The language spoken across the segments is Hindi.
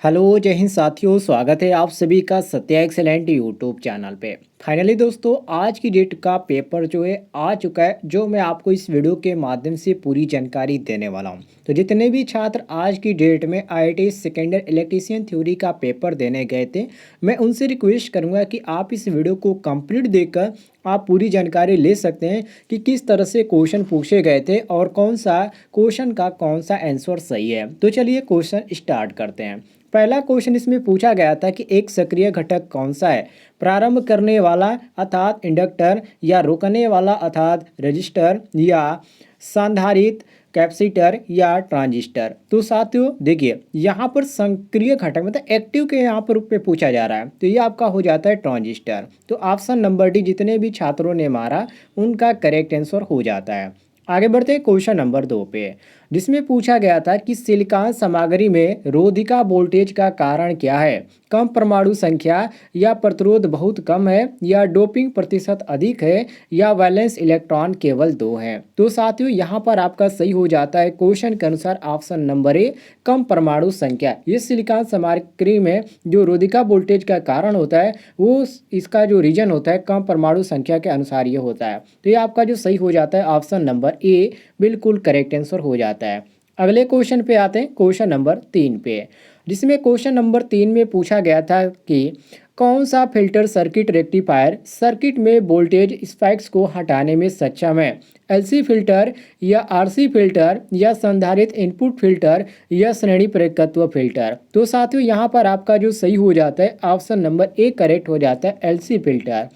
हेलो जय हिंद साथियों, स्वागत है आप सभी का सत्या एक्सेलेंट यूट्यूब चैनल पे। फाइनली दोस्तों, आज की डेट का पेपर जो है आ चुका है, जो मैं आपको इस वीडियो के माध्यम से पूरी जानकारी देने वाला हूं। तो जितने भी छात्र आज की डेट में IIT second year electrician theory का पेपर देने गए थे, मैं उनसे रिक्वेस्ट करूंगा कि आप इस वीडियो को कंप्लीट देखकर आप पूरी जानकारी ले सकते हैं कि किस तरह से क्वेश्चन पूछे गए थे और कौन सा क्वेश्चन का कौन सा आंसर सही है। तो चलिए क्वेश्चन स्टार्ट करते हैं। पहला क्वेश्चन इसमें पूछा गया था कि एक सक्रिय घटक कौन सा है? प्रारंभ करने वाला अर्थात इंडक्टर, या रोकने वाला अर्थात रजिस्टर, या संधारित्र कैपेसिटर, या ट्रांजिस्टर। तो साथियों देखिए, यहाँ पर सक्रिय घटक मतलब एक्टिव के यहाँ पर रूप में पूछा जा रहा है, तो ये आपका हो जाता है ट्रांजिस्टर। तो ऑप्शन नंबर डी जितने भी छात्रों ने मारा उनका करेक्ट आंसर हो जाता है। आगे बढ़ते हैं क्वेश्चन नंबर 2 पे, जिसमें पूछा गया था कि सिलिकॉन सामग्री में रोधिका वोल्टेज का कारण क्या है? कम परमाणु संख्या, या प्रतिरोध बहुत कम है, या डोपिंग प्रतिशत अधिक है, या वैलेंस इलेक्ट्रॉन केवल 2 हैं। तो साथियों यहाँ पर आपका सही हो जाता है क्वेश्चन के अनुसार ऑप्शन नंबर ए, कम परमाणु संख्या। ये सिलिकॉन सामग्री में जो रोधिका वोल्टेज का कारण होता है, वो इसका जो रीजन होता है कम परमाणु संख्या के अनुसार ये होता है। तो ये आपका जो सही हो जाता है ऑप्शन नंबर ए बिल्कुल करेक्ट आंसर हो जाता है। अगले क्वेश्चन पे आते हैं, क्वेश्चन नंबर 3 पे, जिसमें क्वेश्चन नंबर 3 में पूछा गया था कि कौन सा फिल्टर सर्किट रेक्टिफायर सर्किट में वोल्टेज स्पाइक्स को हटाने में सक्षम है? एलसी फिल्टर, या आरसी फिल्टर, या संधारित्र इनपुट फिल्टर, या श्रेणी परिपक्वता फिल्टर। तो साथियों यहाँ पर आपका जो सही हो जाता है ऑप्शन नंबर ए करेक्ट हो जाता है, एलसी फिल्टर।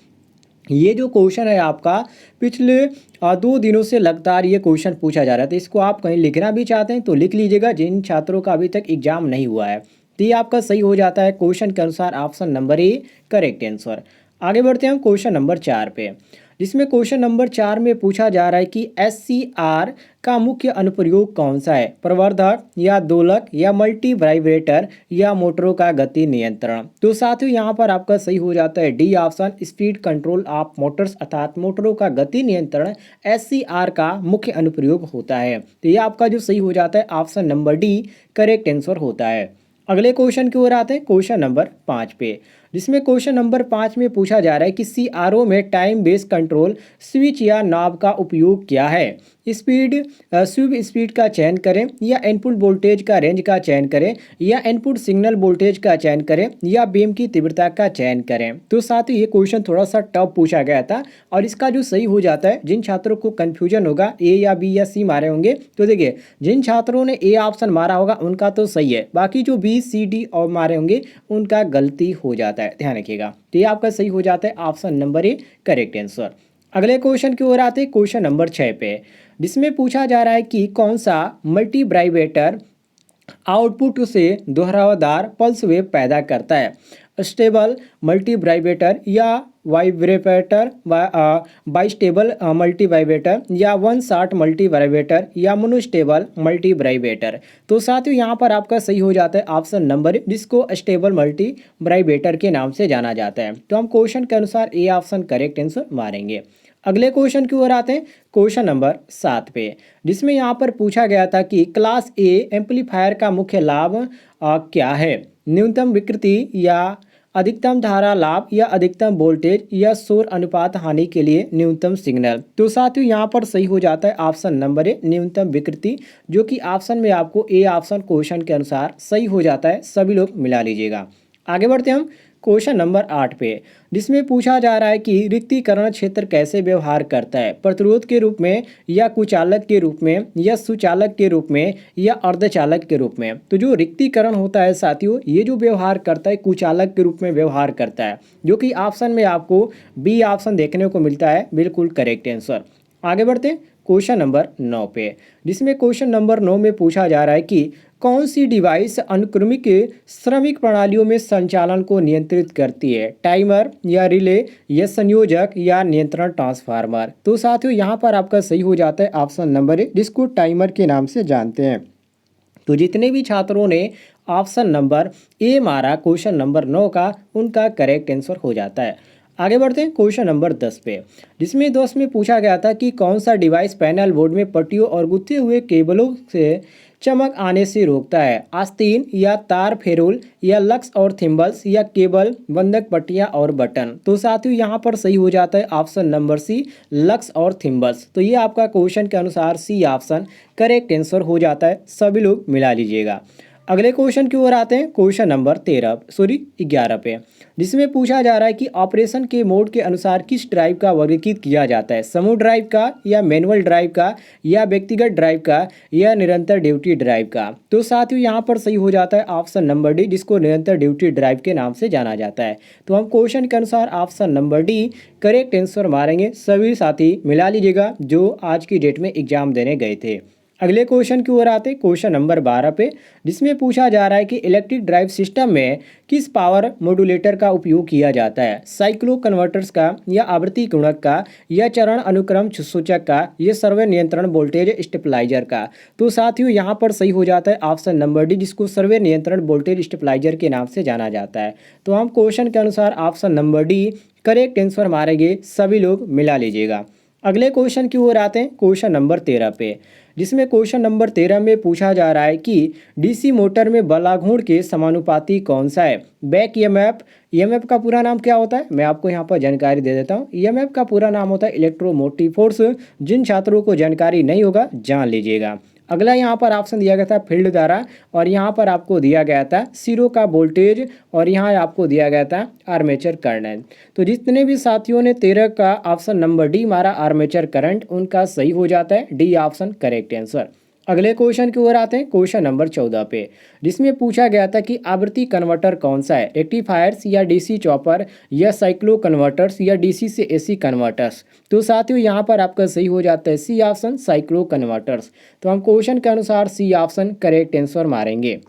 ये जो क्वेश्चन है आपका पिछले 2 दिनों से लगातार ये क्वेश्चन पूछा जा रहा है, तो इसको आप कहीं लिखना भी चाहते हैं तो लिख लीजिएगा, जिन छात्रों का अभी तक एग्जाम नहीं हुआ है। तो ये आपका सही हो जाता है क्वेश्चन के अनुसार option number A correct answer. आगे बढ़ते हैं हम क्वेश्चन नंबर 4 पे, जिसमें क्वेश्चन नंबर 4 में पूछा जा रहा है कि SCR का मुख्य अनुप्रयोग कौन सा है? प्रवर्धक, या दोलक, या मल्टी वाइब्रेटर, या मोटरों का गति नियंत्रण। तो साथियों यहाँ पर आपका सही हो जाता है D option, speed control of Motors अर्थात मोटरों का गति नियंत्रण SCR का मुख्य अनुप्रयोग होता है। तो ये आपका जो सही हो जाता है option number D correct answer होता है। अगले क्वेश्चन की ओर आते हैं, क्वेश्चन नंबर 5 पे, जिसमें क्वेश्चन नंबर 5 में पूछा जा रहा है कि CRO में टाइम बेस्ड कंट्रोल स्विच या नॉब का उपयोग क्या है? स्पीड स्वीप स्पीड का चयन करें, या इनपुट वोल्टेज का रेंज का चयन करें, या इनपुट सिग्नल वोल्टेज का चयन करें, या बीम की तीव्रता का चयन करें। तो साथ ही ये क्वेश्चन थोड़ा सा टफ पूछा गया था, और इसका जो सही हो जाता है, जिन छात्रों को कन्फ्यूजन होगा ए या बी या सी मारे होंगे, तो देखिए जिन छात्रों ने ए ऑप्शन मारा होगा उनका तो सही है, बाकी जो बी सी डी और मारे होंगे उनका गलती हो जाता है, ध्यान रखिएगा। तो ये आपका सही हो जाता है option number A correct answer. अगले क्वेश्चन की ओर आते हैं, क्वेश्चन नंबर 6 पे, जिसमें पूछा जा रहा है कि कौन सा मल्टी वाइब्रेटर आउटपुट से दोहरावदार पल्स वेव पैदा करता है? स्टेबल मल्टी वाइब्रेटर, या वाइब्रेटर बाइस्टेबल मल्टी वाइब्रेटर, या वन शॉट मल्टी वाइब्रेटर, या मोनोस्टेबल मल्टी वाइब्रेटर। तो साथियों यहाँ पर आपका सही हो जाता है ऑप्शन नंबर, जिसको स्टेबल मल्टी वाइब्रेटर के नाम से जाना जाता है। तो हम क्वेश्चन के अनुसार ए ऑप्शन करेक्ट आंसर मारेंगे। अगले क्वेश्चन की ओर आते हैं, क्वेश्चन नंबर 7 पे, जिसमें यहाँ पर पूछा गया था कि क्लास ए एम्पलीफायर का मुख्य लाभ क्या है? न्यूनतम विकृति, या अधिकतम धारा लाभ, या अधिकतम वोल्टेज, या शोर अनुपात हानि के लिए न्यूनतम सिग्नल। तो साथियों यहाँ पर सही हो जाता है ऑप्शन नंबर ए न्यूनतम विकृति, जो कि ऑप्शन में आपको ए ऑप्शन क्वेश्चन के अनुसार सही हो जाता है, सभी लोग मिला लीजिएगा। आगे बढ़ते हम क्वेश्चन नंबर 8 पे, जिसमें पूछा जा रहा है कि रिक्तीकरण क्षेत्र कैसे व्यवहार करता है? प्रतिरोध के रूप में, या कुचालक के रूप में, या सुचालक के रूप में, या अर्धचालक के रूप में। तो जो रिक्तीकरण होता है साथियों, ये जो व्यवहार करता है कुचालक के रूप में व्यवहार करता है, जो कि ऑप्शन में आपको बी ऑप्शन देखने को मिलता है, बिल्कुल करेक्ट आंसर। आगे बढ़ते हैं क्वेश्चन नंबर 9 पे, जिसमें क्वेश्चन नंबर 9 में पूछा जा रहा है कि कौन सी डिवाइस अनुक्रमिक श्रमिक प्रणालियों में संचालन को नियंत्रित करती है? टाइमर, या रिले, या संयोजक, या नियंत्रण ट्रांसफार्मर। तो साथियों यहाँ पर आपका सही हो जाता है ऑप्शन नंबर ए, जिसको टाइमर के नाम से जानते हैं। तो जितने भी छात्रों ने ऑप्शन नंबर ए मारा क्वेश्चन नंबर 9 का, उनका करेक्ट आंसर हो जाता है। आगे बढ़ते हैं क्वेश्चन नंबर 10 पे, जिसमें 10 में पूछा गया था कि कौन सा डिवाइस पैनल बोर्ड में पट्टियों और गुथे हुए केबलों से चमक आने से रोकता है? आस्तीन या तार फेरोल या लक्स और थिम्बल्स या केबल बंधक पट्टियाँ और बटन। तो साथियों यहाँ पर सही हो जाता है ऑप्शन नंबर सी, लक्स और थिम्बल्स। तो ये आपका क्वेश्चन के अनुसार सी ऑप्शन करेक्ट आंसर हो जाता है। सभी लोग मिला लीजिएगा। अगले क्वेश्चन की ओर आते हैं, क्वेश्चन नंबर 11 पे, जिसमें पूछा जा रहा है कि ऑपरेशन के मोड के अनुसार किस ड्राइव का वर्गीकृत किया जाता है? समूह ड्राइव का या मैनुअल ड्राइव का या व्यक्तिगत ड्राइव का या निरंतर ड्यूटी ड्राइव का। तो साथियों यहाँ पर सही हो जाता है ऑप्शन नंबर डी, जिसको निरंतर ड्यूटी ड्राइव के नाम से जाना जाता है। तो हम क्वेश्चन के अनुसार option number D correct answer मारेंगे। सभी साथी मिला लीजिएगा जो आज की डेट में एग्जाम देने गए थे। अगले क्वेश्चन की ओर आते हैं, क्वेश्चन नंबर 12 पे, जिसमें पूछा जा रहा है कि इलेक्ट्रिक ड्राइव सिस्टम में किस पावर मॉड्यूलेटर का उपयोग किया जाता है? साइक्लो कन्वर्टर्स का या आवृत्ति गुणक का या चरण अनुक्रम सूचक का या सर्वे नियंत्रण वोल्टेज स्टेबलाइजर का। तो साथियों यहाँ पर सही हो जाता है ऑप्शन नंबर डी, जिसको सर्वे नियंत्रण वोल्टेज स्टेबलाइजर के नाम से जाना जाता है। तो हम क्वेश्चन के अनुसार option number D correct answer मारेंगे। सभी लोग मिला लीजिएगा। अगले क्वेश्चन की ओर आते हैं, क्वेश्चन नंबर 13 पे, जिसमें क्वेश्चन नंबर 13 में पूछा जा रहा है कि डीसी मोटर में बलाघूर्ण के समानुपाती कौन सा है? Back EMF. ईएमएफ का पूरा नाम क्या होता है? मैं आपको यहाँ पर जानकारी दे देता हूँ। ईएमएफ का पूरा नाम होता है इलेक्ट्रोमोटिव फोर्स। जिन छात्रों को जानकारी नहीं होगा जान लीजिएगा। अगला यहाँ पर ऑप्शन दिया गया था फील्ड धारा, और यहाँ पर आपको दिया गया था सिरों का वोल्टेज, और यहाँ आपको दिया गया था आर्मेचर करंट। तो जितने भी साथियों ने 13 का ऑप्शन नंबर डी मारा आर्मेचर करंट, उनका सही हो जाता है डी ऑप्शन करेक्ट आंसर। अगले क्वेश्चन की ओर आते हैं, क्वेश्चन नंबर 14 पे, जिसमें पूछा गया था कि आवृत्ति कन्वर्टर कौन सा है? रेक्टिफायर्स या डीसी चॉपर या साइक्लो कन्वर्टर्स या डीसी से एसी कन्वर्टर्स। तो साथियों यहाँ पर आपका सही हो जाता है सी ऑप्शन साइक्लो कन्वर्टर्स। तो हम क्वेश्चन के अनुसार सी ऑप्शन करेक्ट आंसर मारेंगे।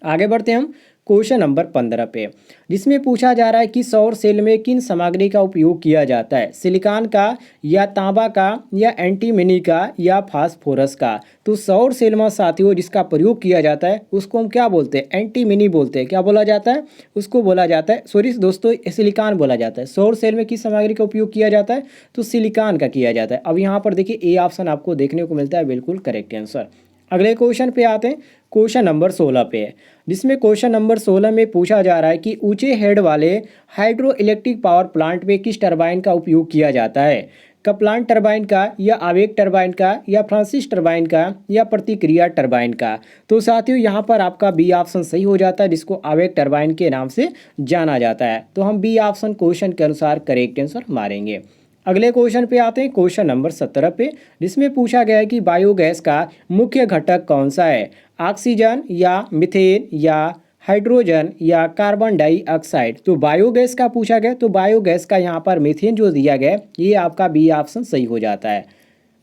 आगे बढ़ते हैं हम क्वेश्चन नंबर 15 पे, जिसमें पूछा जा रहा है कि सौर सेल में किन सामग्री का उपयोग किया जाता है? सिलिकॉन का या तांबा का या एंटीमनी का या फास्फोरस का। तो सौर सेल में साथियों जिसका प्रयोग किया जाता है उसको हम क्या बोलते हैं? एंटीमनी बोलते हैं। क्या बोला जाता है? उसको बोला जाता है, सॉरी दोस्तों, सिलिकॉन बोला जाता है। सौर सेल में किस सामग्री का उपयोग किया जाता है? तो सिलिकॉन का किया जाता है। अब यहाँ पर देखिए ए ऑप्शन आपको देखने को मिलता है बिल्कुल करेक्ट आंसर। अगले क्वेश्चन पे आते हैं, क्वेश्चन नंबर 16 पे, जिसमें क्वेश्चन नंबर 16 में पूछा जा रहा है कि ऊंचे हेड वाले हाइड्रो इलेक्ट्रिक पावर प्लांट में किस टरबाइन का उपयोग किया जाता है? कप्लान टरबाइन का या आवेग टरबाइन का या फ्रांसिस टरबाइन का या प्रतिक्रिया टरबाइन का। तो साथियों यहाँ पर आपका बी ऑप्शन सही हो जाता है, जिसको आवेग टरबाइन के नाम से जाना जाता है। तो हम बी ऑप्शन क्वेश्चन के अनुसार करेक्ट आंसर मारेंगे। अगले क्वेश्चन पे आते हैं, क्वेश्चन नंबर 17 पे, जिसमें पूछा गया है कि बायोगैस का मुख्य घटक कौन सा है? ऑक्सीजन या मीथेन या हाइड्रोजन या कार्बन डाइऑक्साइड। तो बायोगैस का पूछा गया, तो बायोगैस का यहाँ पर मीथेन जो दिया गया ये आपका बी ऑप्शन सही हो जाता है।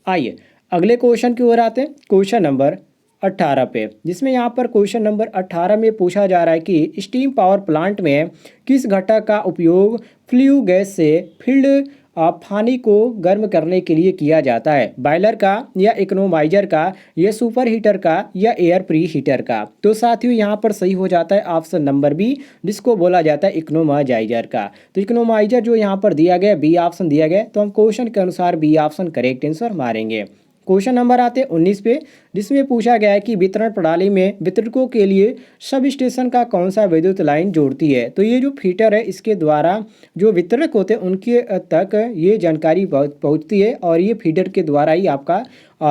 आइए अगले क्वेश्चन की ओर आते हैं, क्वेश्चन नंबर 18 पे, जिसमें यहाँ पर क्वेश्चन नंबर 18 में पूछा जा रहा है कि स्टीम पावर प्लांट में किस घटक का उपयोग फ्ल्यू गैस से फील्ड पानी को गर्म करने के लिए किया जाता है? बॉयलर का या इकोनोमाइजर का या सुपर हीटर का या एयर प्री हीटर का। तो साथियों यहाँ पर सही हो जाता है ऑप्शन नंबर बी, जिसको बोला जाता है इकोनोमाइजर का। तो इकोनोमाइजर जो यहाँ पर दिया गया बी ऑप्शन दिया गया, तो हम क्वेश्चन के अनुसार बी ऑप्शन करेक्ट आंसर मारेंगे। क्वेश्चन नंबर आते हैं 19 पे, जिसमें पूछा गया है कि वितरण प्रणाली में वितरकों के लिए सब स्टेशन का कौन सा विद्युत लाइन जोड़ती है? तो ये जो फीटर है इसके द्वारा जो वितरक होते हैं उनके तक ये जानकारी पहुंचती है, और ये फीडर के द्वारा ही आपका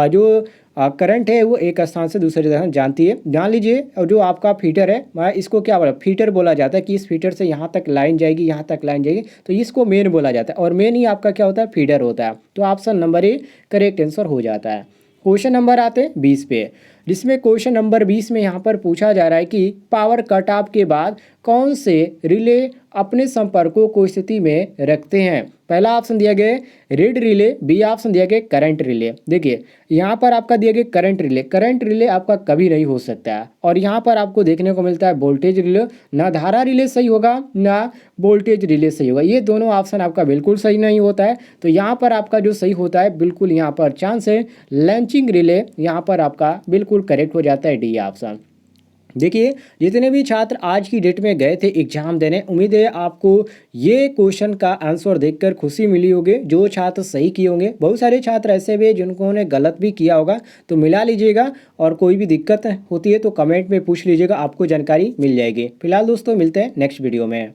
जो करंट है वो एक स्थान से दूसरे स्थान जानती है। जान लीजिए, और जो आपका फीटर है मैं इसको क्या बोला, फीटर बोला जाता है कि इस फीटर से यहाँ तक लाइन जाएगी, यहाँ तक लाइन जाएगी, तो इसको मेन बोला जाता है, और मेन ही आपका क्या होता है? फीडर होता है। तो option number A correct answer हो जाता है। क्वेश्चन नंबर आते हैं 20 पे, जिसमें क्वेश्चन नंबर 20 में यहाँ पर पूछा जा रहा है कि पावर कट ऑफ के बाद कौन से रिले अपने संपर्कों को स्थिति में रखते हैं? पहला ऑप्शन दिया गया रेड रिले, बी ऑप्शन दिया गया करंट रिले। देखिए यहाँ पर आपका दिया गया करंट रिले, करंट रिले आपका कभी नहीं हो सकता है, और यहाँ पर आपको देखने को मिलता है वोल्टेज रिले। ना धारा रिले सही होगा ना वोल्टेज रिले सही होगा, ये दोनों ऑप्शन आपका बिल्कुल सही नहीं होता है। तो यहाँ पर आपका जो सही होता है बिल्कुल यहाँ पर चांस है लैंचिंग रिले, यहाँ पर आपका बिल्कुल करेक्ट हो जाता है डी ऑप्शन। देखिए, जितने भी छात्र आज की डेट में गए थे एग्ज़ाम देने, उम्मीद है आपको ये क्वेश्चन का आंसर देखकर खुशी मिली होगी। जो छात्र सही किए होंगे, बहुत सारे छात्र ऐसे भी हैं जिन्होंने गलत भी किया होगा, तो मिला लीजिएगा और कोई भी दिक्कत होती है तो कमेंट में पूछ लीजिएगा, आपको जानकारी मिल जाएगी। फिलहाल दोस्तों मिलते हैं नेक्स्ट वीडियो में।